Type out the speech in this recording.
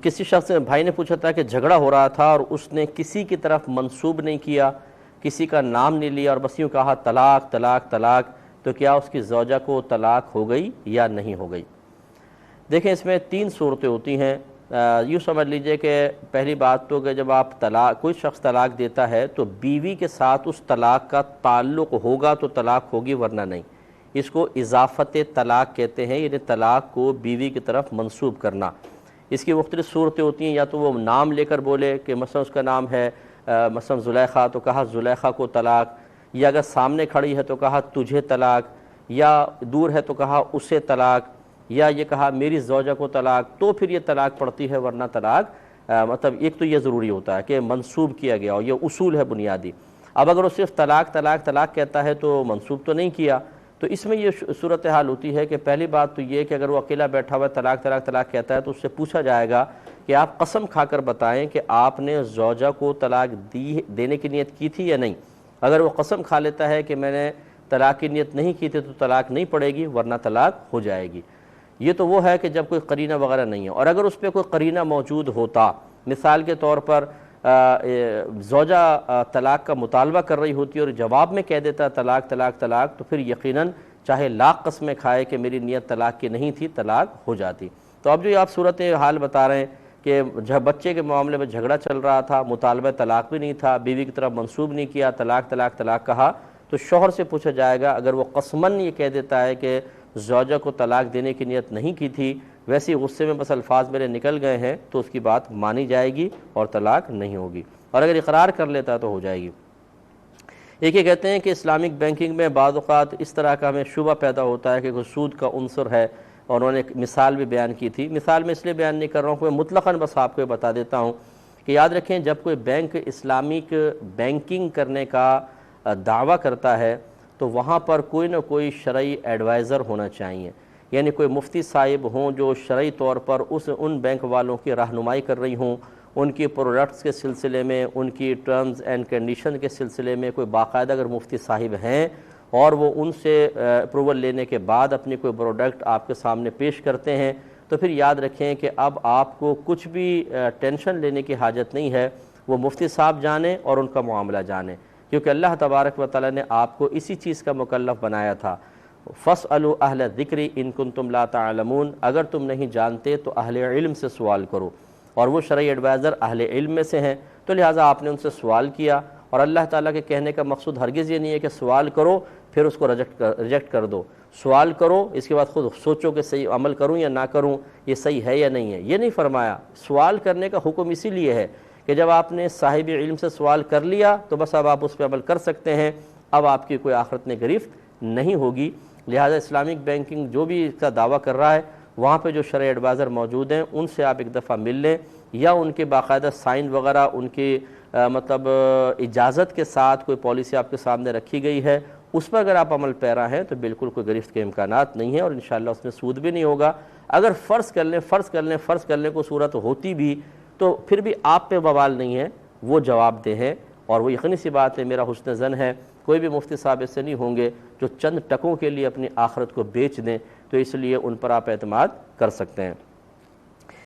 کسی شخص بھائی نے پوچھا تھا کہ جھگڑا ہو رہا تھا اور اس نے کسی کی طرف منسوب نہیں کیا، کسی کا نام نہیں لیا اور بس یوں کہا طلاق طلاق طلاق، تو کیا اس کی زوجہ کو طلاق ہو گئی یا نہیں ہو گئی؟ دیکھیں اس میں 3 صورتیں ہوتی ہیں۔ یوں سمجھ لیجئے کہ پہلی بات تو کہ جب آپ کوئی شخص طلاق دیتا ہے تو بیوی کے ساتھ اس طلاق کا تعلق ہوگا تو طلاق ہوگی، ورنہ نہیں۔ اس کو اضافت طلاق کہتے ہیں، یعنی طلاق کو بیوی کی طرف منسوب کرنا۔ اس کی مختلف صورتیں ہوتی ہیں، یا تو وہ نام لے کر بولے کہ مثلا اس کا نام ہے مثلا زلیخا، تو کہا زلیخا کو طلاق، یا اگر سامنے کھڑی ہے تو کہا تجھے طلاق، یا دور ہے تو کہا اسے طلاق، یا یہ کہا میری زوجہ کو طلاق، تو پھر یہ طلاق پڑتی ہے، ورنہ طلاق مطلب ایک تو یہ ضروری ہوتا ہے کہ منسوب کیا گیا ہو، یہ اصول ہے بنیادی۔ اب اگر وہ صرف طلاق طلاق طلاق کہتا ہے تو منسوب تو نہیں کیا، تو اس میں یہ صورتحال ہوتی ہے کہ پہلی بات تو یہ کہ اگر وہ اکیلا بیٹھا ہوا طلاق طلاق طلاق کہتا ہے تو اس سے پوچھا جائے گا کہ آپ قسم کھا کر بتائیں کہ آپ نے زوجہ کو طلاق دینے کی نیت کی تھی یا نہیں۔ اگر وہ قسم کھا لیتا ہے کہ میں نے طلاق کی نیت نہیں کی تھی تو طلاق نہیں پڑے گی، ورنہ طلاق ہو جائے گی۔ یہ تو وہ ہے کہ جب کوئی قرینہ وغیرہ نہیں ہے، اور اگر اس پہ کوئی قرینہ موجود ہوتا، مثال کے طور پر زوجہ طلاق کا مطالبہ کر رہی ہوتی اور جواب میں کہہ دیتا طلاق طلاق طلاق، تو پھر یقیناً چاہے لاکھ قسمیں کھائے کہ میری نیت طلاق کی نہیں تھی، طلاق ہو جاتی۔ تو اب جو آپ صورت حال بتا رہے ہیں کہ بچے کے معاملے میں جھگڑا چل رہا تھا، مطالبہ طلاق بھی نہیں تھا، بیوی کی طرف منسوب نہیں کیا، طلاق طلاق طلاق کہا، تو شوہر سے پوچھا جائے گا اگر وہ قسماً یہ کہہ دیتا ہے کہ زوجہ کو طلاق دینے کی نیت نہیں کی تھی، ویسے غصے میں بس الفاظ میرے نکل گئے ہیں، تو اس کی بات مانی جائے گی اور طلاق نہیں ہوگی، اور اگر اقرار کر لیتا تو ہو جائے گی۔ ایک یہ کہتے ہیں کہ اسلامک بینکنگ میں بعض اوقات اس طرح کا ہمیں شبہ پیدا ہوتا ہے کہ کوئی سود کا عنصر ہے، اور انہوں نے ایک مثال بھی بیان کی تھی۔ مثال میں اس لیے بیان نہیں کر رہا ہوں کہ مطلقاً بس آپ کو بتا دیتا ہوں کہ یاد رکھیں جب کوئی بینک اسلامک بینکنگ کرنے کا دعویٰ کرتا ہے تو وہاں پر کوئی نہ کوئی شرعی ایڈوائزر ہونا چاہیے، یعنی کوئی مفتی صاحب ہوں جو شرعی طور پر ان بینک والوں کی رہنمائی کر رہی ہوں، ان کی پروڈکٹس کے سلسلے میں، ان کی ٹرمز اینڈ کنڈیشن کے سلسلے میں کوئی باقاعدہ اگر مفتی صاحب ہیں اور وہ ان سے اپروول لینے کے بعد اپنی کوئی پروڈکٹ آپ کے سامنے پیش کرتے ہیں، تو پھر یاد رکھیں کہ اب آپ کو کچھ بھی ٹینشن لینے کی حاجت نہیں ہے، وہ مفتی صاحب جانیں اور ان کا معاملہ جانیں، کیونکہ اللہ تبارک و تعالیٰ نے آپ کو اسی چیز کا مکلف بنایا تھا۔ فَاسْأَلُوا أَهْلَ الذِّكْرِ إِن كُنتُمْ لَا تَعْلَمُونَ، اگر تم نہیں جانتے تو اہل علم سے سوال کرو، اور وہ شرعی ایڈوائزر اہل علم میں سے ہیں، تو لہٰذا آپ نے ان سے سوال کیا، اور اللہ تعالیٰ کے کہنے کا مقصود ہرگز یہ نہیں ہے کہ سوال کرو پھر اس کو ریجیکٹ کر دو، سوال کرو اس کے بعد خود سوچو کہ صحیح عمل کروں یا نہ کروں، یہ صحیح ہے یا نہیں ہے، یہ نہیں فرمایا۔ سوال کرنے کا حکم اسی لیے ہے کہ جب آپ نے صاحب علم سے سوال کر لیا تو بس اب آپ اس پہ عمل کر سکتے ہیں، اب آپ کی کوئی آخرت میں گرفت نہیں ہوگی۔ لہذا اسلامک بینکنگ جو بھی اس کا دعویٰ کر رہا ہے وہاں پہ جو شرعی ایڈوائزر موجود ہیں ان سے آپ ایک دفعہ مل لیں، یا ان کے باقاعدہ سائن وغیرہ، ان کی مطلب اجازت کے ساتھ کوئی پالیسی آپ کے سامنے رکھی گئی ہے، اس پر اگر آپ عمل پیرا ہیں تو بالکل کوئی گرفت کے امکانات نہیں ہیں، اور انشاءاللہ اس میں سود بھی نہیں ہوگا۔ اگر فرض کر لیں کو صورت ہوتی بھی تو پھر بھی آپ پہ بوال نہیں ہے، وہ جواب دہ ہیں، اور وہ یقینی سی بات ہے، میرا حسن ظن ہے کوئی بھی مفتی صاحب ایسے نہیں ہوں گے جو چند ٹکوں کے لیے اپنی آخرت کو بیچ دیں، تو اس لیے ان پر آپ اعتماد کر سکتے ہیں۔